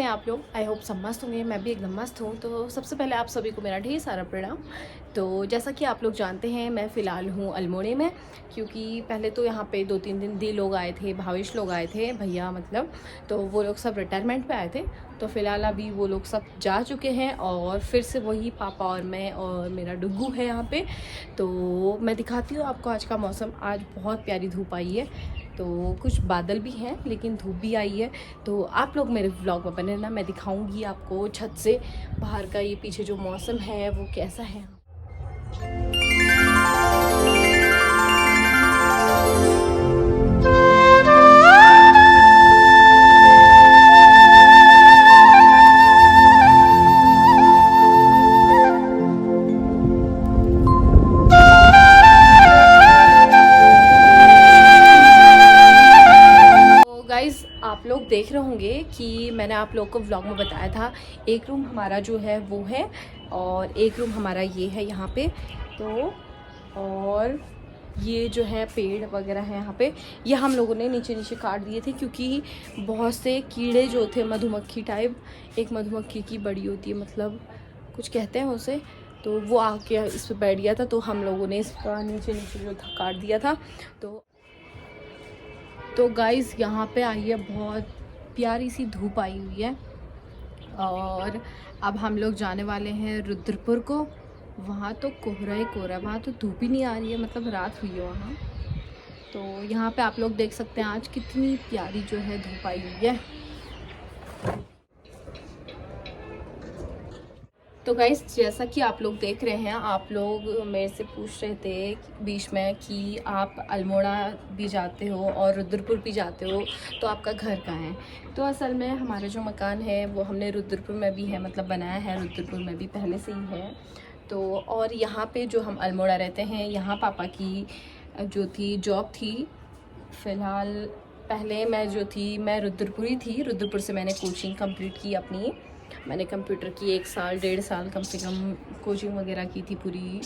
हैं आप लोग? आई होप सब मस्त होंगे। मैं भी एकदम मस्त हूँ। तो सबसे पहले आप सभी को मेरा ढेर सारा प्रणाम। तो जैसा कि आप लोग जानते हैं, मैं फ़िलहाल हूँ अल्मोड़े में, क्योंकि पहले तो यहाँ पे 2-3 दिन दी लोग आए थे, भावेश लोग आए थे, भैया मतलब। तो वो लोग सब रिटायरमेंट पे आए थे। तो फ़िलहाल अभी वो लोग सब जा चुके हैं और फिर से वही पापा और मैं और मेरा डुग्गू है यहाँ पे। तो मैं दिखाती हूँ आपको आज का मौसम। आज बहुत प्यारी धूप आई है, तो कुछ बादल भी हैं लेकिन धूप भी आई है। तो आप लोग मेरे व्लॉग में बने रहना, मैं दिखाऊंगी आपको छत से बाहर का ये पीछे जो मौसम है वो कैसा है। आप लोग देख रहे होंगे कि मैंने आप लोग को व्लॉग में बताया था, एक रूम हमारा जो है वो है और एक रूम हमारा ये है यहाँ पे। तो और ये जो है पेड़ वगैरह है यहाँ पे, ये हम लोगों ने नीचे नीचे काट दिए थे क्योंकि बहुत से कीड़े जो थे, मधुमक्खी टाइप, एक मधुमक्खी की बड़ी होती है, मतलब कुछ कहते हैं उसे, तो वो आके इस पर बैठ गया था। तो हम लोगों ने इसका नीचे नीचे जो था काट दिया था। तो गाइज़ यहाँ पे आई है बहुत प्यारी सी धूप आई हुई है और अब हम लोग जाने वाले हैं रुद्रपुर को। वहाँ तो कोहरा ही कोहरा, वहाँ तो धूप ही नहीं आ रही है, मतलब रात हुई है वहाँ। तो यहाँ पे आप लोग देख सकते हैं आज कितनी प्यारी जो है धूप आई हुई है। तो गाइस जैसा कि आप लोग देख रहे हैं, आप लोग मेरे से पूछ रहे थे बीच में कि आप अल्मोड़ा भी जाते हो और रुद्रपुर भी जाते हो, तो आपका घर कहाँ है? तो असल में हमारा जो मकान है वो हमने रुद्रपुर में भी है, मतलब बनाया है रुद्रपुर में भी पहले से ही है। तो और यहाँ पे जो हम अल्मोड़ा रहते हैं, यहाँ पापा की जो थी जॉब थी। फ़िलहाल पहले मैं जो थी मैं रुद्रपुर ही थी। रुद्रपुर से मैंने कोचिंग कंप्लीट की अपनी, मैंने कंप्यूटर की 1 साल 1.5 साल कम से कम कोचिंग वगैरह की थी पूरी।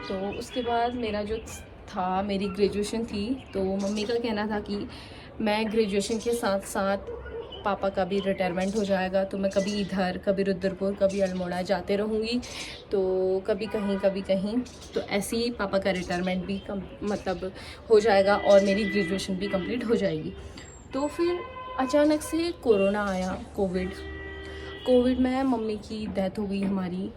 तो उसके बाद मेरा जो था, मेरी ग्रेजुएशन थी। तो मम्मी का कहना था कि मैं ग्रेजुएशन के साथ साथ पापा का भी रिटायरमेंट हो जाएगा, तो मैं कभी इधर, कभी रुद्रपुर, कभी अल्मोड़ा जाते रहूँगी, तो कभी कहीं कभी कहीं। तो ऐसे ही पापा का रिटायरमेंट भी मतलब हो जाएगा और मेरी ग्रेजुएशन भी कंप्लीट हो जाएगी। तो फिर अचानक से कोरोना आया, कोविड में मम्मी की डेथ हो गई हमारी।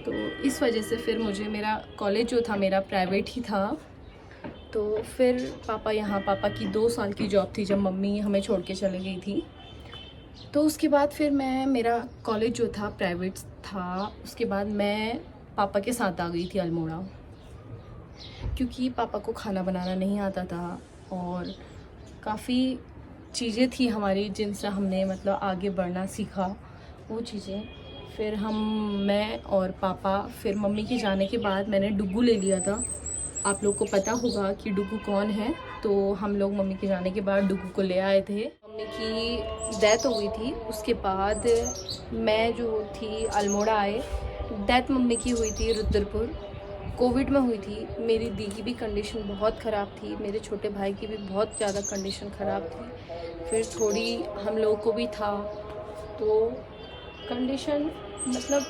तो इस वजह से फिर मुझे, मेरा कॉलेज जो था मेरा प्राइवेट ही था। तो फिर पापा की 2 साल की जॉब थी जब मम्मी हमें छोड़ के चली गई थी। तो उसके बाद फिर मेरा कॉलेज जो था प्राइवेट था, उसके बाद मैं पापा के साथ आ गई थी अल्मोड़ा, क्योंकि पापा को खाना बनाना नहीं आता था और काफ़ी चीज़ें थी हमारी जिनसे हमने मतलब आगे बढ़ना सीखा, वो चीज़ें। फिर मैं और पापा, फिर मम्मी के जाने के बाद मैंने डुग्गू ले लिया था। आप लोग को पता होगा कि डुग्गू कौन है। तो हम लोग मम्मी के जाने के बाद डुग्गू को ले आए थे। मम्मी की डेथ हो गई थी, उसके बाद मैं जो थी अल्मोड़ा आए। डेथ मम्मी की हुई थी रुद्रपुर, कोविड में हुई थी। मेरी दी की भी कंडीशन बहुत ख़राब थी, मेरे छोटे भाई की भी बहुत ज़्यादा कंडीशन ख़राब थी। फिर थोड़ी हम लोगों को भी था, तो कंडीशन मतलब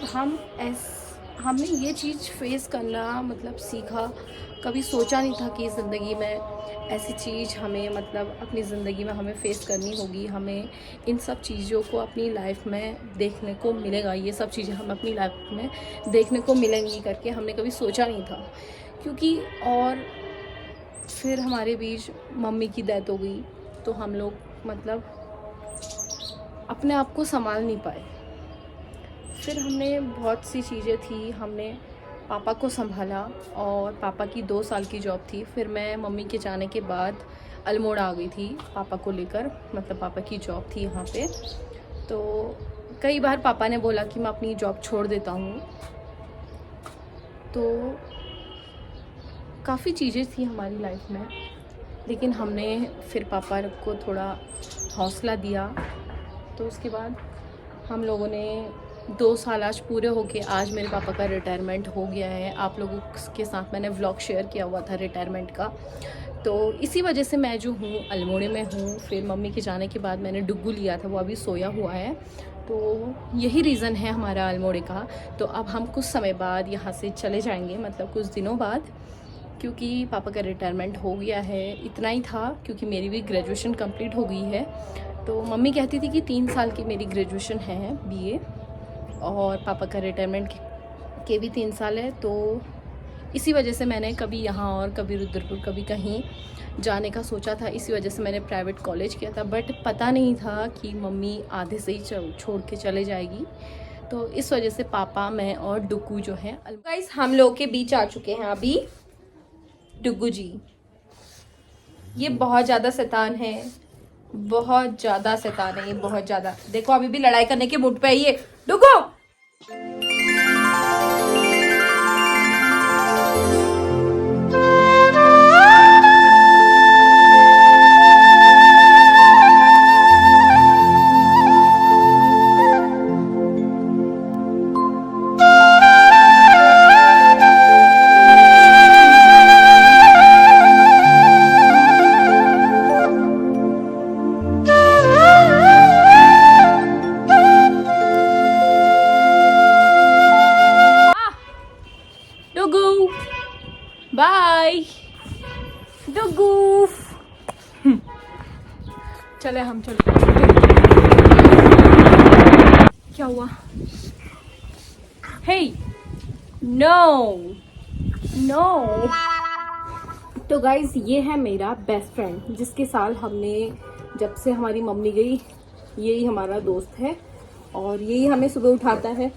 हमने ये चीज़ फेस करना मतलब सीखा। कभी सोचा नहीं था कि ज़िंदगी में ऐसी चीज़ हमें मतलब अपनी ज़िंदगी में हमें फेस करनी होगी, हमें इन सब चीज़ों को अपनी लाइफ में देखने को मिलेगा, ये सब चीज़ें हम अपनी लाइफ में देखने को मिलेंगी करके हमने कभी सोचा नहीं था। क्योंकि और फिर हमारे बीच मम्मी की डेथ हो गई, तो हम लोग मतलब अपने आप को संभाल नहीं पाए। फिर हमने बहुत सी चीज़ें थी, हमने पापा को संभाला और पापा की 2 साल की जॉब थी। फिर मैं मम्मी के जाने के बाद अल्मोड़ा आ गई थी पापा को लेकर, मतलब पापा की जॉब थी यहाँ पे। तो कई बार पापा ने बोला कि मैं अपनी जॉब छोड़ देता हूँ। तो काफ़ी चीज़ें थी हमारी लाइफ में, लेकिन हमने फिर पापा को थोड़ा हौसला दिया। तो उसके बाद हम लोगों ने 2 साल आज पूरे होके आज मेरे पापा का रिटायरमेंट हो गया है। आप लोगों के साथ मैंने व्लॉग शेयर किया हुआ था रिटायरमेंट का। तो इसी वजह से मैं जो हूँ अल्मोड़े में हूँ। फिर मम्मी के जाने के बाद मैंने डुग्गू लिया था, वो अभी सोया हुआ है। तो यही रीज़न है हमारा अल्मोड़े का। तो अब हम कुछ समय बाद यहाँ से चले जाएंगे, मतलब कुछ दिनों बाद, क्योंकि पापा का रिटायरमेंट हो गया है। इतना ही था, क्योंकि मेरी भी ग्रेजुएशन कंप्लीट हो गई है। तो मम्मी कहती थी कि 3 साल की मेरी ग्रेजुएशन है बीए, और पापा का रिटायरमेंट के भी 3 साल है। तो इसी वजह से मैंने कभी यहाँ और कभी रुद्रपुर, कभी कहीं जाने का सोचा था। इसी वजह से मैंने प्राइवेट कॉलेज किया था, बट पता नहीं था कि मम्मी आधे से ही छोड़ के चले जाएगी। तो इस वजह से पापा, मैं और डुगू जो है, गाइस हम लोग के बीच आ चुके हैं अभी डुगू जी। ये बहुत ज़्यादा शैतान है, बहुत ज़्यादा शैतान है ये, बहुत ज़्यादा। देखो अभी भी लड़ाई करने के मूड पे है ये डुगू। बाय डुगू। चले हम चलते। क्या हुआ? हे नो नो। तो गाइज ये है मेरा बेस्ट फ्रेंड, जिसके साल हमने, जब से हमारी मम्मी गई, यही हमारा दोस्त है और यही हमें सुबह उठाता है।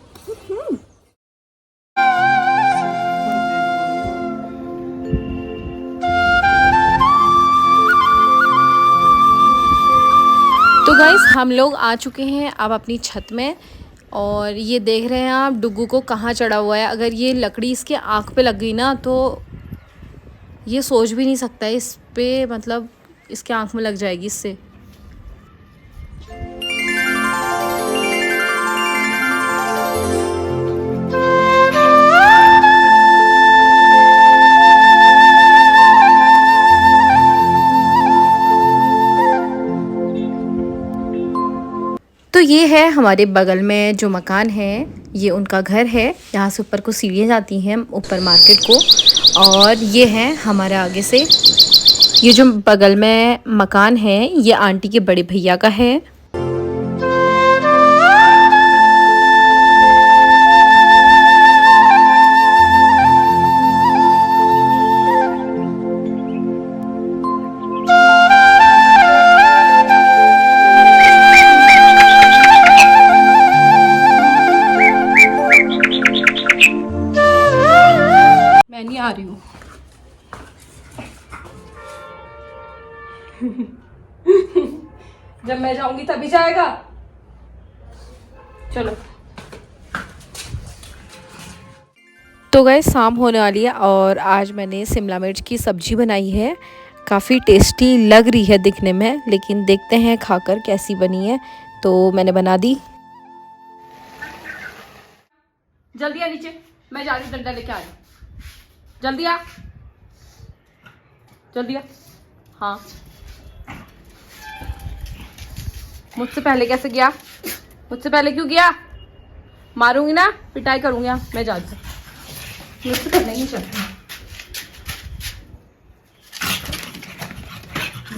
तो गाइस हम लोग आ चुके हैं अब अपनी छत में, और ये देख रहे हैं आप डुगू को कहाँ चढ़ा हुआ है। अगर ये लकड़ी इसके आँख पे लग गई ना तो ये सोच भी नहीं सकता है इस पे, मतलब इसके आँख में लग जाएगी इससे। तो ये है हमारे बगल में जो मकान है, ये उनका घर है। यहाँ से ऊपर को सीढ़ियाँ जाती हैं ऊपर मार्केट को, और ये है हमारे आगे से। ये जो बगल में मकान है ये आंटी के बड़े भैया का है। आ रही हूँ। जब मैं जाऊंगी तभी जाएगा। चलो। तो गाइस शाम होने वाली है और आज मैंने शिमला मिर्च की सब्जी बनाई है। काफ़ी टेस्टी लग रही है दिखने में, लेकिन देखते हैं खाकर कैसी बनी है। तो मैंने बना दी। जल्दी आ नीचे, मैं जा रही हूँ, डंडा लेके आ रही हूँ। जल्दी आ, जल्दी आ। हाँ, मुझसे पहले कैसे गया? मुझसे पहले क्यों गया? मारूंगी ना, पिटाई करूंगी। मैं जा रही हूँ, मुझसे पहले नहीं चलती।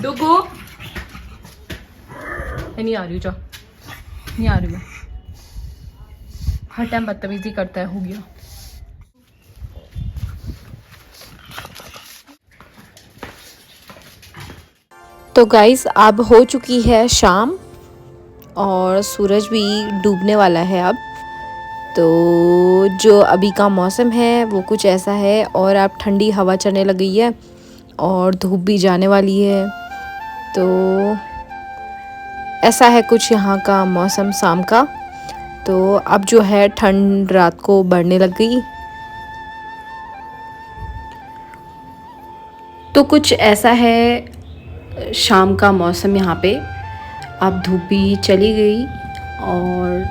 डुगू नहीं आ रही हूँ, जा, नहीं आ रही हूँ। हर टाइम बदतमीजी करता है, हो गया। तो गाइस अब हो चुकी है शाम और सूरज भी डूबने वाला है अब। तो जो अभी का मौसम है वो कुछ ऐसा है, और अब ठंडी हवा चलने लग गई है और धूप भी जाने वाली है। तो ऐसा है कुछ यहाँ का मौसम शाम का। तो अब जो है ठंड रात को बढ़ने लग गई। तो कुछ ऐसा है शाम का मौसम यहाँ पे। अब धूप भी चली गई और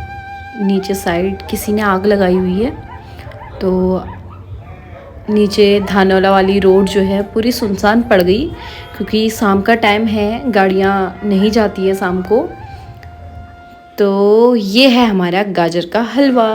नीचे साइड किसी ने आग लगाई हुई है। तो नीचे धानोला वाली रोड जो है पूरी सुनसान पड़ गई, क्योंकि शाम का टाइम है, गाड़ियाँ नहीं जाती है शाम को। तो ये है हमारा गाजर का हलवा।